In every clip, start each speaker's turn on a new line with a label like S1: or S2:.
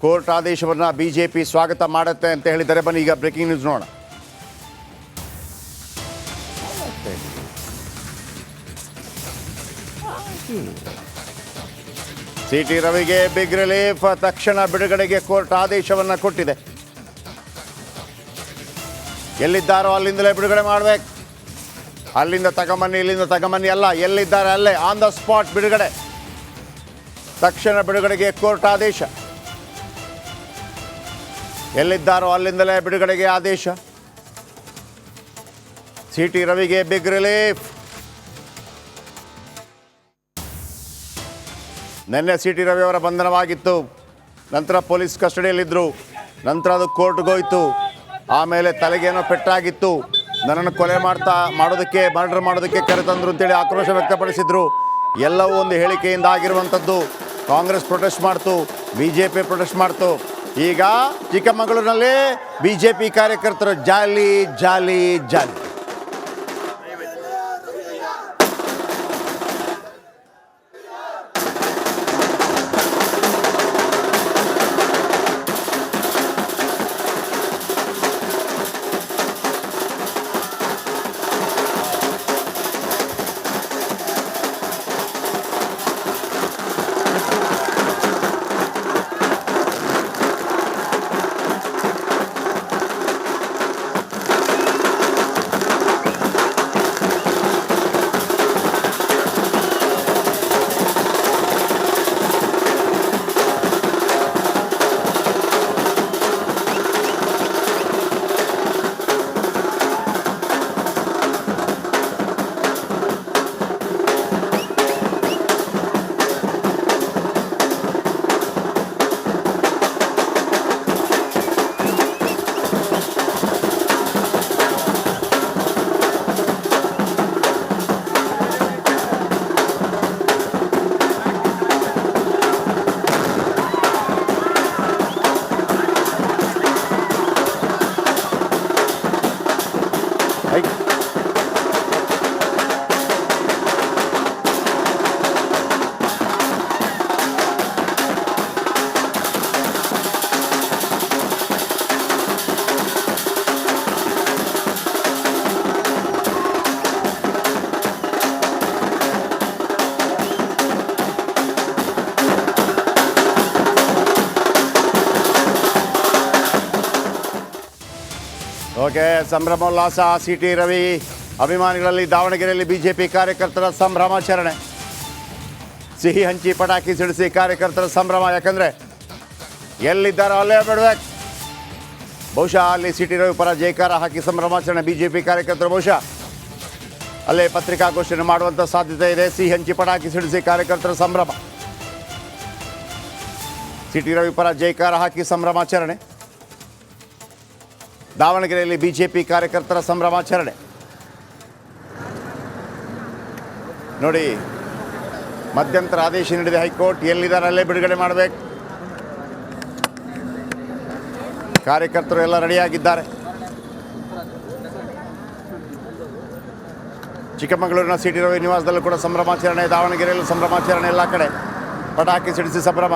S1: Court ಆದೇಶವನ್ನು BJP ಸ್ವಾಗತ ಮಾಡುತ್ತೆ ಅಂತ ಹೇಳಿದ್ದಾರೆ. ಬನ್ನಿ ಈಗ ಬ್ರೇಕಿಂಗ್ ನ್ಯೂಸ್ ನೋಡೋಣ. ಸಿಟಿ ರವಿಗೆ ಬಿಗ್ ರಿಲೀಫ್. ತಕ್ಷಣ ಬಿಡುಗಡೆಗೆ ಕೋರ್ಟ್ ಆದೇಶವನ್ನು ಕೊಟ್ಟಿದೆ. ಎಲ್ಲಿದ್ದಾರೋ ಅಲ್ಲಿಂದಲೇ ಬಿಡುಗಡೆ ಮಾಡಬೇಕು. ಅಲ್ಲಿಂದ ತಗೊಂಬನ್ನಿ, ಇಲ್ಲಿಂದ ತಗೊಂಬನ್ನಿ ಅಲ್ಲ, ಎಲ್ಲಿದ್ದಾರೆ ಅಲ್ಲೇ ಆನ್ ದ ಸ್ಪಾಟ್ ಬಿಡುಗಡೆ. ತಕ್ಷಣ ಬಿಡುಗಡೆಗೆ ಕೋರ್ಟ್ ಆದೇಶ. ಎಲ್ಲಿದ್ದಾರೋ ಅಲ್ಲಿಂದಲೇ ಬಿಡುಗಡೆಗೆ ಆದೇಶ. ಸಿಟಿ ರವಿಗೆ ಬಿಗ್ ರಿಲೀಫ್. ನಿನ್ನೆ ಸಿಟಿ ರವಿ ಅವರ ಬಂಧನವಾಗಿತ್ತು. ನಂತರ ಪೊಲೀಸ್ ಕಸ್ಟಡಿಯಲ್ಲಿದ್ದರು. ನಂತರ ಅದು ಕೋರ್ಟ್ಗೆ ಹೋಯಿತು. ಆಮೇಲೆ ತಲೆಗೇನೋ ಪೆಟ್ಟಾಗಿತ್ತು. ನನ್ನನ್ನು ಕೊಲೆ ಮರ್ಡರ್ ಮಾಡೋದಕ್ಕೆ ಕರೆತಂದರು ಅಂತೇಳಿ ಆಕ್ರೋಶ ವ್ಯಕ್ತಪಡಿಸಿದರು. ಎಲ್ಲವೂ ಒಂದು ಹೇಳಿಕೆಯಿಂದ ಆಗಿರುವಂಥದ್ದು. ಕಾಂಗ್ರೆಸ್ ಪ್ರೊಟೆಸ್ಟ್ ಮಾಡ್ತು, BJP ಪ್ರೊಟೆಸ್ಟ್ ಮಾಡ್ತು. ಈಗ ಚಿಕ್ಕಮಗಳೂರಿನಲ್ಲಿ BJP ಕಾರ್ಯಕರ್ತರು ಜಾಲಿ ಜಾಲಿ ಜಾಲಿ. ಓಕೆ, ಸಂಭ್ರಮೋಲ್ಲಾಸ. ಸಿಟಿ ರವಿ ಅಭಿಮಾನಿಗಳಲ್ಲಿ ದಾವಣಗೆರೆಯಲ್ಲಿ BJP ಕಾರ್ಯಕರ್ತರ ಸಂಭ್ರಮಾಚರಣೆ. ಸಿಹಿ ಹಂಚಿ ಪಟಾಕಿ ಸಿಡಿಸಿ ಕಾರ್ಯಕರ್ತರ ಸಂಭ್ರಮ. ಯಾಕಂದರೆ ಎಲ್ಲಿದ್ದಾರೋ ಅಲ್ಲೇ ಬಿಡಬೇಕು. ಬಹುಶಃ ಅಲ್ಲಿ ಸಿಟಿ ರವಿ ಪರ ಜಯಕಾರ ಹಾಕಿ ಸಂಭ್ರಮಾಚರಣೆ. BJP ಕಾರ್ಯಕರ್ತರು ಬಹುಶಃ ಅಲ್ಲೇ ಪತ್ರಿಕಾಗೋಷ್ಠಿಯನ್ನು ಮಾಡುವಂಥ ಸಾಧ್ಯತೆ ಇದೆ. ಸಿಹಿ ಹಂಚಿ ಪಟಾಕಿ ಸಿಡಿಸಿ ಕಾರ್ಯಕರ್ತರ ಸಂಭ್ರಮ. ಸಿಟಿ ರವಿ ಪರ ಜಯಕಾರ ಹಾಕಿ ಸಂಭ್ರಮಾಚರಣೆ. ದಾವಣಗೆರೆಯಲ್ಲಿ BJP ಕಾರ್ಯಕರ್ತರ ಸಂಭ್ರಮಾಚರಣೆ ನೋಡಿ. ಮಧ್ಯಂತರ ಆದೇಶ ನೀಡಿದೆ ಹೈಕೋರ್ಟ್. ಎಲ್ಲಿದ್ದಾರೆ ಅಲ್ಲೇ ಬಿಡುಗಡೆ ಮಾಡಬೇಕು. ಕಾರ್ಯಕರ್ತರು ಎಲ್ಲ ರೆಡಿಯಾಗಿದ್ದಾರೆ. ಚಿಕ್ಕಮಗಳೂರಿನ ಸಿಟಿ ರವಿ ನಿವಾಸದಲ್ಲೂ ಕೂಡ ಸಂಭ್ರಮಾಚರಣೆ. ದಾವಣಗೆರೆಯಲ್ಲೂ ಸಂಭ್ರಮಾಚರಣೆ. ಎಲ್ಲ ಕಡೆ ಪಟಾಕಿ ಸಿಡಿಸಿ ಸಂಭ್ರಮ.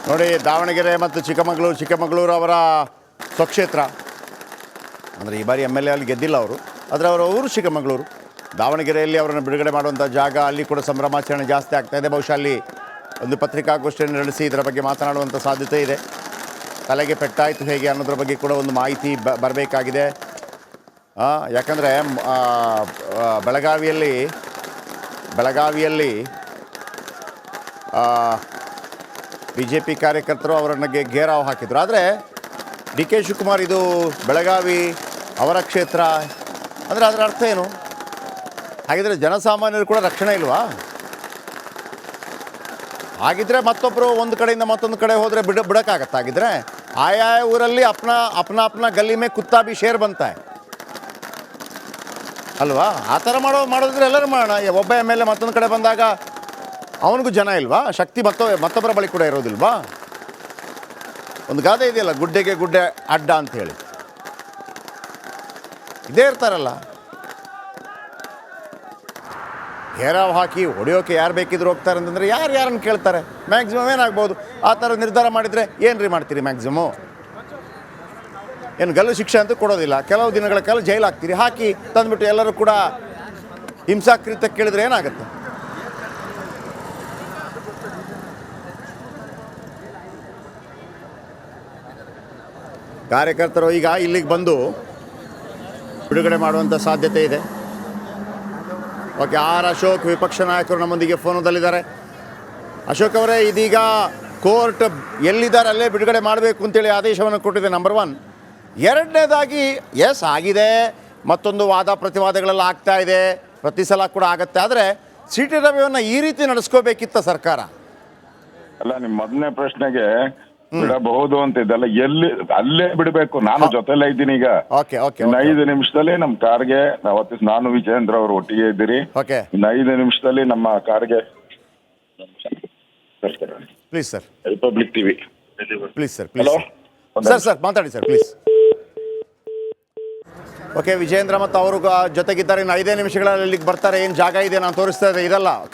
S1: ನೋಡಿ, ದಾವಣಗೆರೆ ಮತ್ತು ಚಿಕ್ಕಮಗಳೂರು ಅವರ ಸ್ವಕ್ಷೇತ್ರ. ಅಂದರೆ ಈ ಬಾರಿ MLA ಅಲ್ಲಿ ಗೆದ್ದಿಲ್ಲ ಅವರು, ಆದರೆ ಅವರ ಊರು ಚಿಕ್ಕಮಗಳೂರು. ದಾವಣಗೆರೆಯಲ್ಲಿ ಅವರನ್ನು ಬಿಡುಗಡೆ ಮಾಡುವಂಥ ಜಾಗ, ಅಲ್ಲಿ ಕೂಡ ಸಂಭ್ರಮಾಚರಣೆ ಜಾಸ್ತಿ ಆಗ್ತಾ ಇದೆ. ಬಹುಶಃ ಅಲ್ಲಿ ಒಂದು ಪತ್ರಿಕಾಗೋಷ್ಠಿಯನ್ನು ನಡೆಸಿ ಇದರ ಬಗ್ಗೆ ಮಾತನಾಡುವಂಥ ಸಾಧ್ಯತೆ ಇದೆ. ತಲೆಗೆ ಪೆಟ್ಟಾಯಿತು ಹೇಗೆ ಅನ್ನೋದ್ರ ಬಗ್ಗೆ ಕೂಡ ಒಂದು ಮಾಹಿತಿ ಬರಬೇಕಾಗಿದೆ. ಯಾಕಂದರೆ ಬೆಳಗಾವಿಯಲ್ಲಿ BJP ಕಾರ್ಯಕರ್ತರು ಅವರನ್ನು ಘೇರಾವ್ ಹಾಕಿದರು. ಆದರೆ DK ಶಿವಕುಮಾರ್ ಇದು ಬೆಳಗಾವಿ ಅವರ ಕ್ಷೇತ್ರ ಅಂದರೆ ಅದರ ಅರ್ಥ ಏನು? ಹಾಗಿದ್ರೆ ಜನಸಾಮಾನ್ಯರು ಕೂಡ ರಕ್ಷಣೆ ಇಲ್ವಾ? ಹಾಗಿದ್ರೆ ಮತ್ತೊಬ್ಬರು ಒಂದು ಕಡೆಯಿಂದ ಮತ್ತೊಂದು ಕಡೆ ಹೋದರೆ ಬಿಡೋಕ್ಕಾಗತ್ತೆ? ಹಾಗಿದ್ರೆ ಆಯಾ ಊರಲ್ಲಿ ಅಪ್ನ ಗಲ್ಲಿ ಮೇ ಕುತ್ತಾ ಬಿ ಶೇರ್ ಬಂತಾ ಅಲ್ವಾ? ಆ ಥರ ಮಾಡೋದಿದ್ರೆ ಎಲ್ಲರೂ ಮಾಡೋಣ. ಒಬ್ಬ MLA ಮತ್ತೊಂದು ಕಡೆ ಬಂದಾಗ ಅವನಿಗೂ ಜನ ಇಲ್ವಾ? ಶಕ್ತಿ ಮತ್ತೊಬ್ಬರ ಬಳಿ ಕೂಡ ಇರೋದಿಲ್ವಾ? ಒಂದು ಗಾದೆ ಇದೆಯಲ್ಲ, ಗುಡ್ಡೆಗೆ ಗುಡ್ಡೆ ಅಡ್ಡ ಅಂತ ಹೇಳಿ. ಇದೇ ಇರ್ತಾರಲ್ಲ, ಘೇರಾವ್ ಹಾಕಿ ಹೊಡೆಯೋಕೆ ಯಾರು ಬೇಕಿದ್ರು ಹೋಗ್ತಾರೆ ಅಂತಂದರೆ ಯಾರನ್ನು ಕೇಳ್ತಾರೆ? ಮ್ಯಾಕ್ಸಿಮಮ್ ಏನಾಗ್ಬೋದು? ಆ ಥರ ನಿರ್ಧಾರ ಮಾಡಿದರೆ ಏನು ಮಾಡ್ತೀರಿ? ಮ್ಯಾಕ್ಸಿಮಮ್ ಏನು ಗಲ್ಲು ಶಿಕ್ಷೆ ಅಂತೂ ಕೊಡೋದಿಲ್ಲ, ಕೆಲವು ದಿನಗಳ ಕಾಲ ಜೈಲು ಹಾಕ್ತೀರಿ. ಹಾಕಿ ತಂದುಬಿಟ್ಟು ಎಲ್ಲರೂ ಕೂಡ ಹಿಂಸಾಕೃತ್ಯ ಕೇಳಿದ್ರೆ ಏನಾಗುತ್ತೆ? ಕಾರ್ಯಕರ್ತರು ಈಗ ಇಲ್ಲಿಗೆ ಬಂದು ಬಿಡುಗಡೆ ಮಾಡುವಂಥ ಸಾಧ್ಯತೆ ಇದೆ. ಓಕೆ, ಅಶೋಕ್ ವಿಪಕ್ಷ ನಾಯಕರು ನಮ್ಮೊಂದಿಗೆ ಫೋನದಲ್ಲಿದ್ದಾರೆ. ಅಶೋಕ್ ಅವರೇ, ಇದೀಗ ಕೋರ್ಟ್ ಎಲ್ಲಿದ್ದಾರೆ ಅಲ್ಲೇ ಬಿಡುಗಡೆ ಮಾಡಬೇಕು ಅಂತೇಳಿ ಆದೇಶವನ್ನು ಕೊಟ್ಟಿದೆ, ನಂಬರ್ 1. ಎರಡನೇದಾಗಿ ಎಸ್ ಆಗಿದೆ, ಮತ್ತೊಂದು ವಾದ ಪ್ರತಿವಾದಗಳೆಲ್ಲ ಆಗ್ತಾ ಇದೆ, ಪ್ರತಿ ಸಲ ಕೂಡ ಆಗತ್ತೆ. ಆದರೆ CT ರವಿಯನ್ನು ಈ ರೀತಿ ನಡೆಸ್ಕೋಬೇಕಿತ್ತ ಸರ್ಕಾರ?
S2: ಅಲ್ಲ, ನಿಮ್ಮ ಮೊದಲನೇ ಪ್ರಶ್ನೆಗೆ ಬಿಡಬಹುದು ಅಂತ ಇದೆಲ್ಲ ಎಲ್ಲಿ ಅಲ್ಲೇ ಬಿಡಬೇಕು. ನಾನು ಜೊತೆಲೇ ಇದ್ದೀನಿ ಈಗ. ಇನ್ನು 5 ನಿಮಿಷದಲ್ಲಿ ನಮ್ಮ ಕಾರ್ಗೆ ನಾನು ವಿಜೇಂದ್ರ ಅವರು ಒಟ್ಟಿಗೆ ಇದ್ದೀರಿ. ಇನ್ನು 5 ನಿಮಿಷದಲ್ಲಿ ನಮ್ಮ ಕಾರ್ಗೆ
S1: please sir,
S2: Republic TV
S1: please sir, sir ಮಾತಾಡಿ ಸರ್ ಪ್ಲೀಸ್. ಓಕೆ, ವಿಜೇಂದ್ರ ಮತ್ತು ಅವರು ಜೊತೆಗಿದ್ದಾರೆ. ಇನ್ನು 5 ನಿಮಿಷಗಳಲ್ಲಿ ಇಲ್ಲಿಗೆ ಬರ್ತಾರೆ. ಏನು ಜಾಗ ಇದೆ ನಾನು ತೋರಿಸ್ತಾ ಇದೆ, ಇದಲ್ಲ